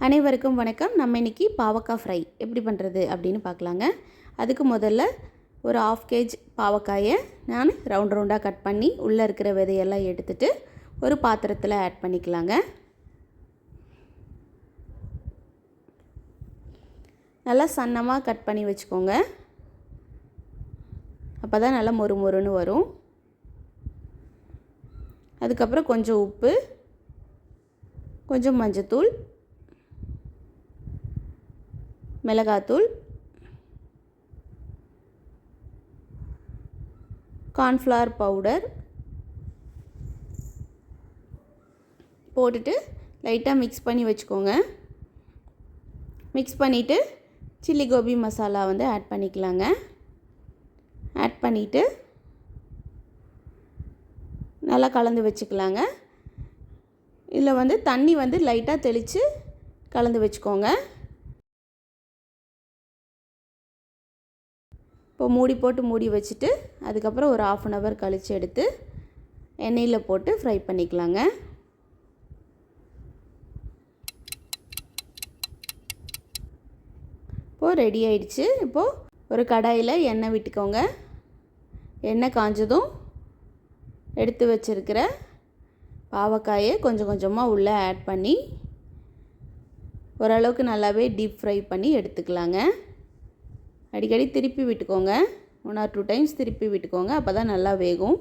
அனைவருக்கும் வணக்கம். நம்ம இன்றைக்கி பாவக்காய் ஃப்ரை எப்படி பண்ணுறது அப்படின்னு பார்க்கலாங்க. அதுக்கு முதல்ல ஒரு 1/2 kg பாவக்காயை நான் ரவுண்டாக கட் பண்ணி உள்ளே இருக்கிற விதையெல்லாம் எடுத்துகிட்டு ஒரு பாத்திரத்தில் ஆட் பண்ணிக்கலாங்க. நல்லா சன்னமாக கட் பண்ணி வச்சுக்கோங்க. அப்போ தான் நல்லா மொறு மொறுன்னு வரும். அதுக்கப்புறம் கொஞ்சம் உப்பு, கொஞ்சம் மஞ்சத்தூள், மிளகாத்தூள், கார்ன்ஃப்ளவர் பவுடர் போட்டுட்டு லைட்டாக மிக்ஸ் பண்ணி வச்சுக்கோங்க. மிக்ஸ் பண்ணிவிட்டு சில்லி கோபி மசாலா ஆட் பண்ணிக்கலாங்க. ஆட் பண்ணிவிட்டு நல்லா கலந்து வச்சுக்கலாங்க. இதில் தண்ணி லைட்டாக தெளித்து கலந்து வச்சுக்கோங்க. இப்போ மூடி வச்சுட்டு அதுக்கப்புறம் ஒரு 1/2 hour கழித்து எடுத்து எண்ணெயில் போட்டு ஃப்ரை பண்ணிக்கலாங்க. இப்போது ரெடி ஆயிடுச்சு. இப்போது ஒரு கடாயில் எண்ணெய் விட்டுக்கோங்க. எண்ணெய் காஞ்சதும் எடுத்து வச்சுருக்கிற பாவக்காயை கொஞ்சம் கொஞ்சமாக உள்ளே ஆட் பண்ணி ஓரளவுக்கு நல்லாவே டீப் ஃப்ரை பண்ணி எடுத்துக்கலாங்க. அடிக்கடி திருப்பி விட்டுக்கோங்க. 1 or 2 times திருப்பி விட்டுக்கோங்க. அப்போ தான் நல்லா வேகும்.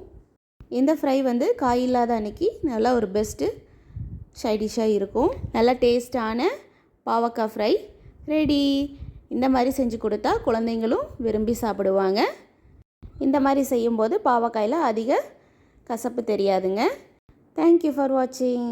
இந்த ஃப்ரை காய் இல்லாத அன்றைக்கி நல்லா ஒரு பெஸ்ட்டு சைடிஷ்ஷாக இருக்கும். நல்லா டேஸ்டான பாவக்காய் ஃப்ரை ரெடி. இந்த மாதிரி செஞ்சு கொடுத்தா குழந்தைங்களும் விரும்பி சாப்பிடுவாங்க. இந்த மாதிரி செய்யும்போது பாவக்காயில் அதிக கசப்பு தெரியாதுங்க. தேங்க்யூ ஃபார் வாட்சிங்.